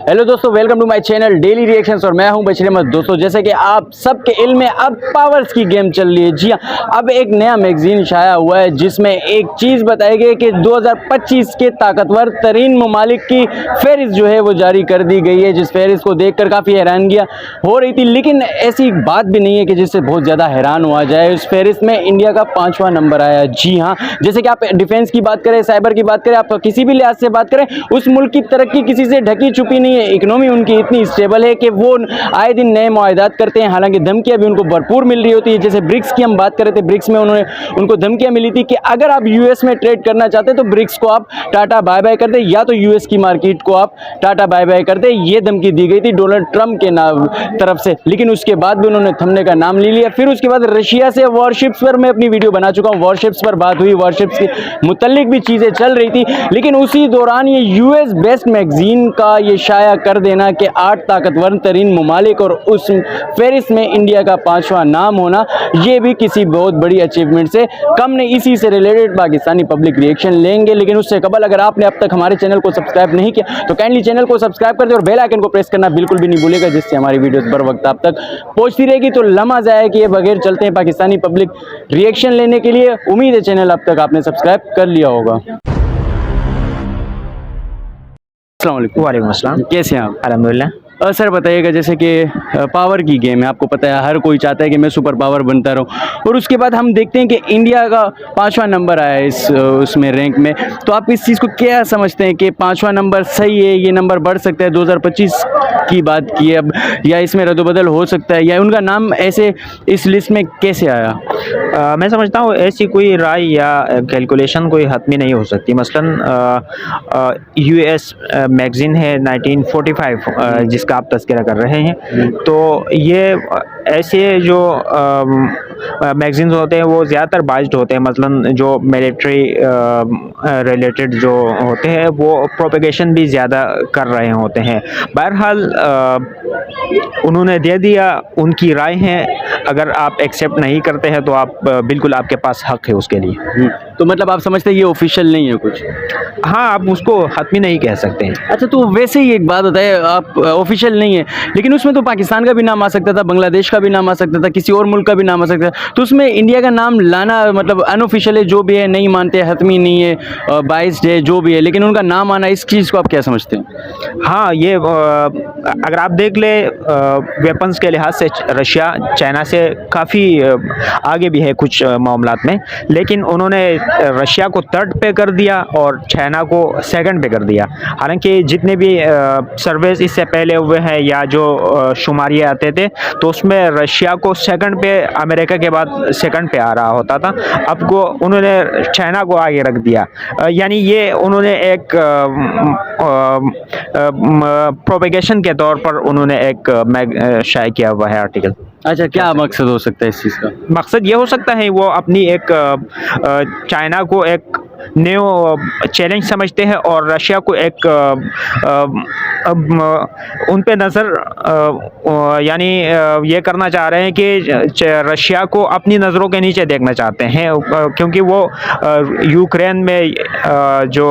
Hello दोस्तों, welcome to my channel daily reactions और मैं हूं बशीर अहमद। दोस्तों, जैसे कि आप सबके इल्म में अब पावर्स की गेम चल रही है। जी हां, अब एक नया मैगजीन शाया हुआ है जिसमें एक चीज़ बताई गई कि 2025 के ताकतवर तरीन ममालिक की फहरिस्त जो है वो जारी कर दी गई है, जिस फहरिस्त को देखकर काफ़ी हैरानगियाँ हो रही थी। लेकिन ऐसी बात भी नहीं है कि जिससे बहुत ज़्यादा हैरान हुआ जाए। इस फहरिस्त में इंडिया का 5वां नंबर आया। जी हाँ, जैसे कि आप डिफेंस की बात करें, साइबर की बात करें, आप किसी भी लिहाज से बात करें, उस मुल्क की तरक्की किसी से ढकी छुपी नहीं है। इकोनॉमी उनकी इतनी स्टेबल है कि वो आए दिन नए मुआहदात करते हैं। हालांकि धमकियां भी उनको भरपूर मिल रही होती है। जैसे ब्रिक्स की हम बात कर रहे थे, ब्रिक्स में उनको धमकियां मिली थी कि अगर आप यूएस में ट्रेड करना चाहते हैं तो ब्रिक्स को आप टाटा बाय बाय कर दे, या तो यूएस की मार्केट को आप टाटा बाय बाय कर दे। ये धमकी दी गई थी डोनाल्ड ट्रंप के तरफ से, लेकिन उसके बाद भी उन्होंने थमने का नाम ले लिया। फिर उसके बाद रशिया से वॉरशिप्स पर मैं अपनी वीडियो बना चुका हूँ, वॉरशिप्स पर बात हुई, वॉरशिप्स के मुतल्लिक भी चीज़ें चल रही थी। लेकिन उसी दौरान ये यूएस बेस्ट मैगजीन का ये शाया कर देना कि 8 ताकतवर तरीन ममालिक और उस फहरिस्त में इंडिया का 5वां नाम होना, ये भी किसी बहुत बड़ी अचीवमेंट से कम नहीं। इसी से रिलेटेड पाकिस्तानी पब्लिक रिएक्शन लेंगे, लेकिन उससे कबल अगर आपने अब तक हमारे चैनल को सब्सक्राइब नहीं किया तो काइंडली चैनल को सब्सक्राइब कर दे और बेल आइकन को प्रेस करना बिल्कुल भी नहीं भूलेगा, जिससे हमारी वीडियोस बर वक्त आप तक पहुंचती रहेगी। तो लम्हा ज़ाया किए बगैर चलते हैं पाकिस्तानी पब्लिक रिएक्शन लेने के लिए। उम्मीद है चैनल अब तक आपने सब्सक्राइब कर लिया होगा। वालेकुम अस्सलाम। कैसे हैं आप? अल्हम्दुलिल्लाह। सर बताइएगा, जैसे कि पावर की गेम है, आपको पता है हर कोई चाहता है कि मैं सुपर पावर बनता रहूं, और उसके बाद हम देखते हैं कि इंडिया का 5वां नंबर आया है इस उसमें रैंक में। तो आप इस चीज़ को क्या समझते हैं कि 5वां नंबर सही है, ये नंबर बढ़ सकता है? 2025 की बात की अब, या इसमें रद्दबदल हो सकता है, या उनका नाम ऐसे इस लिस्ट में कैसे आया? मैं समझता हूँ ऐसी कोई राय या कैलकुलेशन कोई हतमी नहीं हो सकती। मसलन यूएस मैगज़ीन है 1945 जिसका आप तज़किरा कर रहे हैं, तो ये ऐसे जो मैगज़ीन्स होते हैं वो ज़्यादातर बाइज्ड होते हैं। मसलन जो मिलिट्री रिलेटेड जो होते हैं वो प्रोपेगेशन भी ज़्यादा कर रहे होते हैं। बहरहाल उन्होंने दे दिया, उनकी राय है, अगर आप एक्सेप्ट नहीं करते हैं तो आप बिल्कुल आपके पास हक़ है उसके लिए। तो मतलब आप समझते हैं ये ऑफिशियल नहीं है कुछ? हाँ, आप उसको हतमी नहीं कह सकते हैं। अच्छा, तो वैसे ही एक बात बताइए, आप ऑफिशियल नहीं है, लेकिन उसमें तो पाकिस्तान का भी नाम आ सकता था, बांग्लादेश का भी नाम आ सकता था, किसी और मुल्क का भी नाम आ सकता था। तो उसमें इंडिया का नाम लाना मतलब अनऑफिशियल है, जो भी है, नहीं मानते, हतमी नहीं है, बाइस्ड है, जो भी है, लेकिन उनका नाम आना, इस चीज़ को आप क्या समझते हैं? हाँ, ये अगर आप देख ले वेपन्स के लिहाज से रशिया चाइना से काफ़ी आगे भी है कुछ मामलात में, लेकिन उन्होंने रशिया को थर्ड पे कर दिया और चाइना को सेकंड पे कर दिया। हालांकि जितने भी सर्वेस इससे पहले हुए हैं या जो शुमारिये आते थे, तो उसमें रशिया को सेकंड पे, अमेरिका के बाद सेकंड पे आ रहा होता था। अब को उन्होंने चाइना को आगे रख दिया। यानी ये उन्होंने एक प्रोपेगेशन के तौर पर उन्होंने एक शाया किया हुआ है आर्टिकल। अच्छा, क्या मकसद हो सकता है इस चीज़ का? मकसद ये हो सकता है वो अपनी एक चाइना को एक न्यू चैलेंज समझते हैं और रशिया को एक उन पे नज़र यानी ये करना चाह रहे हैं कि रशिया को अपनी नज़रों के नीचे देखना चाहते हैं, क्योंकि वो यूक्रेन में जो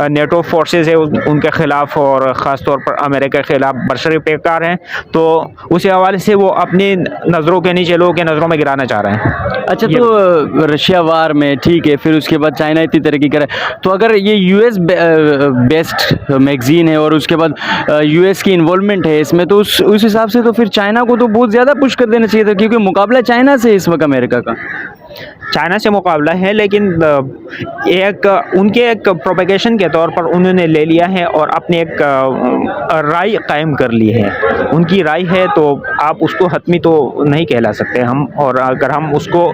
नेटो फोर्सेस है उनके ख़िलाफ़ और ख़ास तौर पर अमेरिका के ख़िलाफ़ बरसरी पेकार हैं। तो उसी हवाले से वो अपनी नज़रों के नीचे लोगों के नज़रों में गिराना चाह रहे हैं। अच्छा, तो रशिया वार में ठीक है, फिर उसके बाद चाइना इतनी तरक्की करे, तो अगर ये यूएस बेस्ड मैगजीन है और उसके बाद यूएस की इन्वॉल्वमेंट है इसमें, तो उस हिसाब से तो फिर चाइना को तो बहुत ज़्यादा पुश कर देना चाहिए था, क्योंकि मुकाबला चाइना से इस वक्त अमेरिका का। चाइना से मुकाबला है, लेकिन एक उनके एक प्रोपेगेशन के तौर पर उन्होंने ले लिया है और अपनी एक राय कायम कर ली है। उनकी राय है तो आप उसको हतमी तो नहीं कहला सकते हम। और अगर हम उसको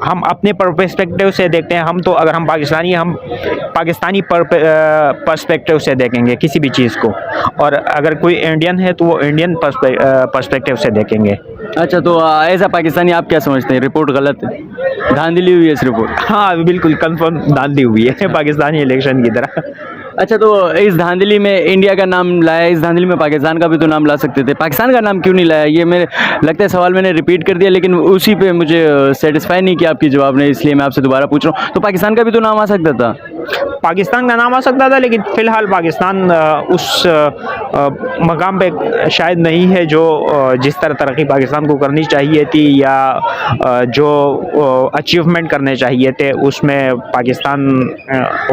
हम अपने पर्सपेक्टिव से देखते हैं, हम तो अगर हम पाकिस्तानी पर्सपेक्टिव से देखेंगे किसी भी चीज़ को, और अगर कोई इंडियन है तो वो इंडियन पर्सपेक्टिव से देखेंगे। अच्छा, तो एज अ पाकिस्तानी आप क्या समझते हैं, रिपोर्ट गलत है, धांधली हुई है इस रिपोर्ट? हाँ, बिल्कुल कंफर्म धांधली हुई है पाकिस्तानी इलेक्शन की तरह। अच्छा, तो इस धांधली में इंडिया का नाम लाया, इस धांधली में पाकिस्तान का भी तो नाम ला सकते थे, पाकिस्तान का नाम क्यों नहीं लाया? ये मेरे लगता है सवाल मैंने रिपीट कर दिया, लेकिन उसी पे मुझे सेटिस्फाई नहीं किया आपकी जवाब ने, इसलिए मैं आपसे दोबारा पूछ रहा हूँ। तो पाकिस्तान का भी तो नाम आ सकता था। पाकिस्तान का नाम आ सकता था, लेकिन फ़िलहाल पाकिस्तान उस मकाम पे शायद नहीं है जो जिस तरह तरक्की पाकिस्तान को करनी चाहिए थी या जो अचीवमेंट करने चाहिए थे, उसमें पाकिस्तान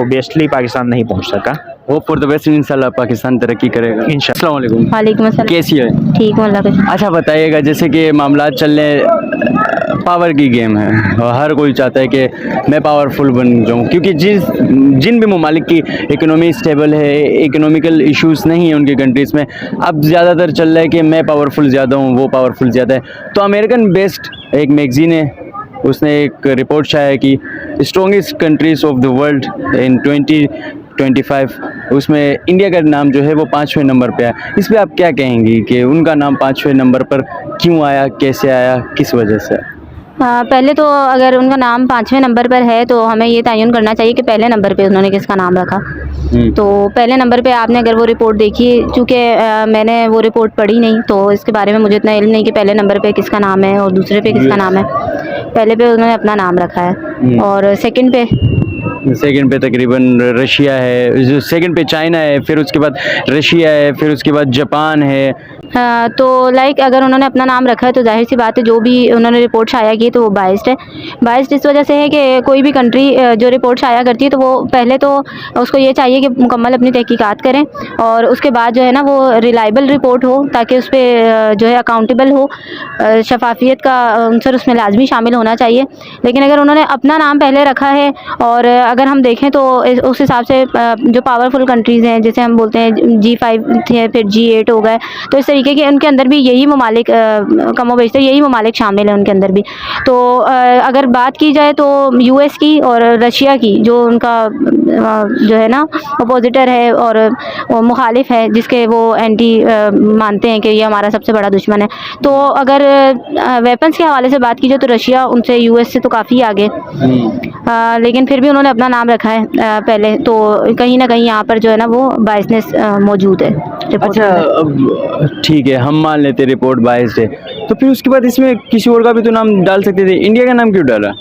ओबियसली पाकिस्तान नहीं पहुंच सका। होप फॉर द बेस्ट, इंशाल्लाह पाकिस्तान तरक्की करेगा। इंशाल्लाह। अस्सलाम वालेकुम। वालेकुम अस्सलाम। कैसी है? ठीक हूँ, अल्लाह का शुक्र। अच्छा बताइएगा, जैसे कि मामला चल रहे, पावर की गेम है और हर कोई चाहता है कि मैं पावरफुल बन जाऊं, क्योंकि जिन भी ममालिक की इकोनॉमी स्टेबल है, इकोनॉमिकल इश्यूज़ नहीं है उनकी कंट्रीज़ में, अब ज़्यादातर चल रहा है कि मैं पावरफुल ज़्यादा हूं, वो पावरफुल ज़्यादा है। तो अमेरिकन बेस्ड एक मैगज़ीन है, उसने एक रिपोर्ट छाया कि strongest countries of the world in 2025, उसमें इंडिया का नाम जो है वो 5वें नंबर पे आया। इस पर आप क्या कहेंगी कि उनका नाम 5वें नंबर पर क्यों आया, कैसे आया, किस वजह से? पहले तो अगर उनका नाम 5वें नंबर पर है तो हमें ये तयन करना चाहिए कि पहले नंबर पे उन्होंने किसका नाम रखा। तो पहले नंबर पे आपने अगर वो रिपोर्ट देखी, चूँकि मैंने वो रिपोर्ट पढ़ी नहीं तो इसके बारे में मुझे इतना इल्म नहीं कि पहले नंबर पे किसका नाम है और दूसरे पे किसका नाम है। पहले पे उन्होंने अपना नाम रखा है और सेकंड पे तकरीबन रशिया है, जो सेकंड पे चाइना है, फिर उसके बाद रशिया है, फिर उसके बाद जापान है। तो लाइक अगर उन्होंने अपना नाम रखा है तो जाहिर सी बात है जो भी उन्होंने रिपोर्ट शाया की तो वो बाइस्ड है। बाइस्ड इस वजह से है कि कोई भी कंट्री जो रिपोर्ट शाया करती है तो वो पहले तो उसको ये चाहिए कि मुकम्मल अपनी तहकीकात करें और उसके बाद जो है ना वो रिलायबल रिपोर्ट हो, ताकि उस पर जो है अकाउंटेबल हो, शफाफियत का अंसर उसमें लाजमी शामिल होना चाहिए। लेकिन अगर उन्होंने अपना नाम पहले रखा है और अगर हम देखें तो उस हिसाब से जो पावरफुल कंट्रीज़ हैं, जैसे हम बोलते हैं G5 थे, फिर G8 हो गए, तो इस तरीके के उनके अंदर भी यही ममालिक कमोबेश यही ममालिक शामिल हैं उनके अंदर भी। तो अगर बात की जाए तो US की और रशिया की, जो उनका जो है ना अपोजिटर है और मुखालिफ है, जिसके वो एंटी मानते हैं कि ये हमारा सबसे बड़ा दुश्मन है। तो अगर वेपन्स के हवाले से बात की जाए तो रशिया उनसे US से तो काफ़ी आगे, लेकिन फिर भी उन्होंने अपना नाम रखा है पहले, तो कहीं ना कहीं यहाँ पर जो है ना वो बायसनेस मौजूद है। अच्छा, अब ठीक है, हम मान लेते रिपोर्ट बायस्ड है, तो फिर उसके बाद इसमें किसी और का भी तो नाम डाल सकते थे, इंडिया का नाम क्यों डाला?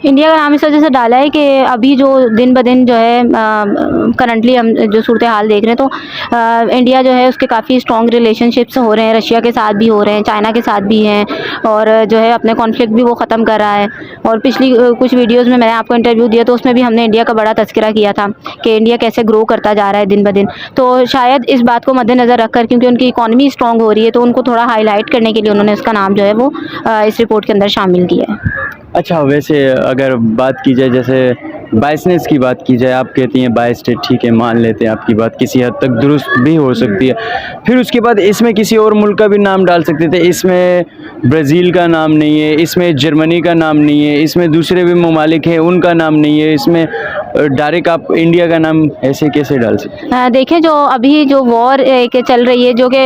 इंडिया का नाम इस वजह से डाला है कि अभी जो दिन ब दिन जो है करंटली हम जो सूरत हाल देख रहे हैं तो इंडिया जो है उसके काफ़ी स्ट्रॉन्ग रिलेशनशिप्स हो रहे हैं, रशिया के साथ भी हो रहे हैं, चाइना के साथ भी हैं, और जो है अपने कॉन्फ्लिक्ट भी वो ख़त्म कर रहा है। और पिछली कुछ वीडियोज़ में मैंने आपको इंटरव्यू दिया तो उसमें भी हमने इंडिया का बड़ा तस्करा किया था कि इंडिया कैसे ग्रो करता जा रहा है दिन ब दिन। तो शायद इस बात को मद्देनज़र रखकर, क्योंकि उनकी इकॉनमी स्ट्रॉन्ग हो रही है, तो उनको थोड़ा हाईलाइट करने के लिए उन्होंने उसका नाम जो है वो इस रिपोर्ट के अंदर शामिल किया है। अच्छा, वैसे अगर बात की जाए, जैसे बायसनेस की बात की जाए, आप कहती हैं बायस्ड है, ठीक है, मान लेते हैं आपकी बात, किसी हद तक दुरुस्त भी हो सकती है। फिर उसके बाद इसमें किसी और मुल्क का भी नाम डाल सकते थे, इसमें ब्राज़ील का नाम नहीं है, इसमें जर्मनी का नाम नहीं है, इसमें दूसरे भी ममालिक हैं उनका नाम नहीं है, इसमें डायरेक्ट आप इंडिया का नाम ऐसे कैसे डाल सकते हैं? देखें, जो अभी जो वॉर एक चल रही है, जो कि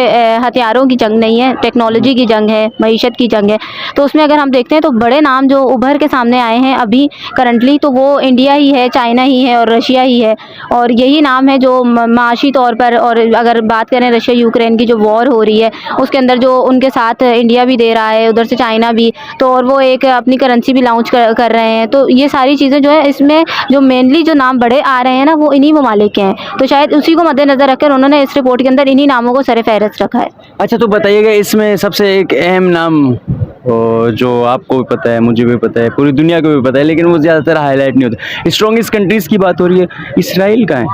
हथियारों की जंग नहीं है, टेक्नोलॉजी की जंग है, मईशत की जंग है, तो उसमें अगर हम देखते हैं तो बड़े नाम जो उभर के सामने आए हैं अभी करंटली, तो वो इंडिया ही है, चाइना ही है और रशिया ही है। और यही नाम है जो माशी तौर पर, और अगर बात करें रशिया यूक्रेन की जो वॉर हो रही है उसके अंदर जो उनके साथ इंडिया भी दे रहा है, उधर से चाइना भी, तो और वो एक अपनी करेंसी भी लॉन्च कर रहे हैं। तो ये सारी चीज़ें जो है, इसमें जो मेनली जो नाम बड़े आ रहे हैं ना वो इन्हीं ममालिक के हैं, तो शायद उसी को मद्देनज़र रखकर उन्होंने इस रिपोर्ट के अंदर इन्हीं नामों को सर फहरिस्त रखा है। अच्छा, तो बताइएगा इसमें सबसे एक अहम नाम जो आपको भी पता है, मुझे भी पता है, पूरी दुनिया को भी पता है, लेकिन वो ज़्यादातर हाईलाइट नहीं होता, स्ट्रॉन्गेस्ट कंट्रीज़ की बात हो रही है, इसराइल का है।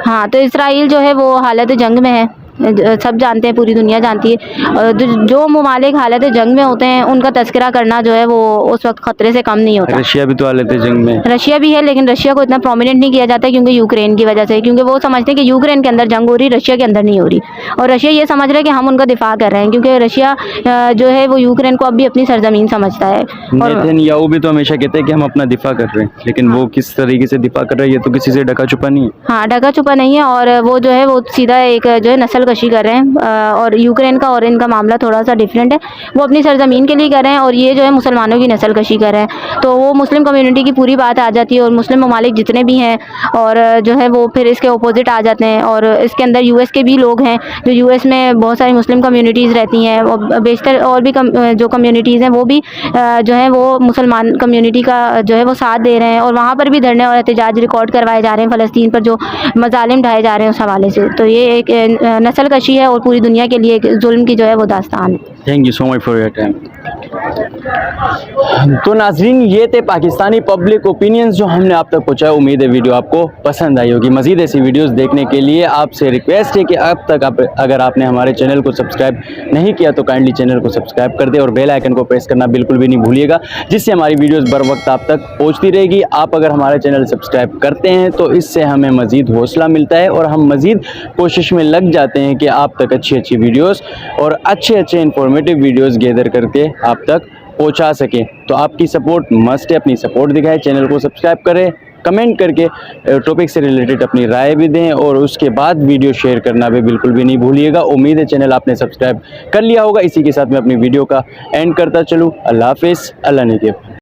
हाँ, तो इसराइल जो है वो हालत जंग में है, सब जानते हैं, पूरी दुनिया जानती है। जो ममालिक हालत जंग में होते हैं उनका तस्करा करना जो है वो उस वक्त ख़तरे से कम नहीं होता। रशिया भी तो हालत जंग में, रशिया भी है, लेकिन रशिया को इतना प्रोमिनेंट नहीं किया जाता है क्योंकि यूक्रेन की वजह से, क्योंकि वो समझते हैं कि यूक्रेन के अंदर जंग हो रही, रशिया के अंदर नहीं हो रही, और रशिया ये समझ रहा है कि हम उनका दिफा कर रहे हैं, क्योंकि रशिया जो है वो यूक्रेन को अब भी अपनी सरजमीन समझता है। और नेतन्याहू भी तो हमेशा कहते हैं कि हम अपना दिफा कर रहे हैं, लेकिन वो किस तरीके से दिफा कर रहे हैं ये तो किसी से ढका छुपा नहीं है। हाँ, ढका छुपा नहीं है, और वो जो है वो सीधा एक जो है नस्ल कशी कर रहे हैं और यूक्रेन का और इनका मामला थोड़ा सा डिफरेंट है। वो अपनी सरजमीन के लिए कर रहे हैं और ये जो है मुसलमानों की नस्ल कशी कर रहे हैं। तो वो मुस्लिम कम्युनिटी की पूरी बात आ जाती है और मुस्लिम ममालिक जितने भी हैं और जो है वो फिर इसके अपोजिट आ जाते हैं। और इसके अंदर यूएस के भी लोग हैं, जो यूएस में बहुत सारी मुस्लिम कम्युनिटीज़ रहती हैं और बेशतर और भी जो कम्युनिटीज़ हैं वो भी जो है वो मुसलमान कम्युनिटी का जो है वो साथ दे रहे हैं और वहाँ पर भी धरने और एहतजाज रिकॉर्ड करवाए जा रहे हैं फ़लस्तीन पर जो मज़ालिम ढाए जा रहे हैं उस हवाले से। तो ये एक नस्ल कशी है और पूरी दुनिया के लिए एक जुल्म की जो है वो दास्तान है। Thank you so much for your time. तो नाजरीन, ये थे पाकिस्तानी पब्लिक ओपिनियंस जो हमने आप तक पहुँचाया। उम्मीद है वीडियो आपको पसंद आई होगी। मज़ीद ऐसी वीडियोस देखने के लिए आपसे रिक्वेस्ट है कि अब तक अगर आपने हमारे चैनल को सब्सक्राइब नहीं किया तो काइंडली चैनल को सब्सक्राइब कर दे और बेल आइकन को प्रेस करना बिल्कुल भी नहीं भूलिएगा, जिससे हमारी वीडियोस बर वक्त आप तक पहुंचती रहेगी। आप अगर हमारा चैनल सब्सक्राइब करते हैं तो इससे हमें मज़ीद हौसला मिलता है और हम मज़ीद कोशिश में लग जाते हैं कि आप तक अच्छी अच्छी वीडियोस और अच्छे इंफॉर्मेटिव वीडियोस गैदर करके आप तक पहुंचा सकें। तो आपकी सपोर्ट मस्ट है, अपनी सपोर्ट दिखाएं, चैनल को सब्सक्राइब करें, कमेंट करके टॉपिक से रिलेटेड अपनी राय भी दें और उसके बाद वीडियो शेयर करना भी बिल्कुल भी नहीं भूलिएगा। उम्मीद है चैनल आपने सब्सक्राइब कर लिया होगा। इसी के साथ मैं अपनी वीडियो का एंड करता चलूँ। अल्लाह हाफिज़, अल्लाह निगहबान।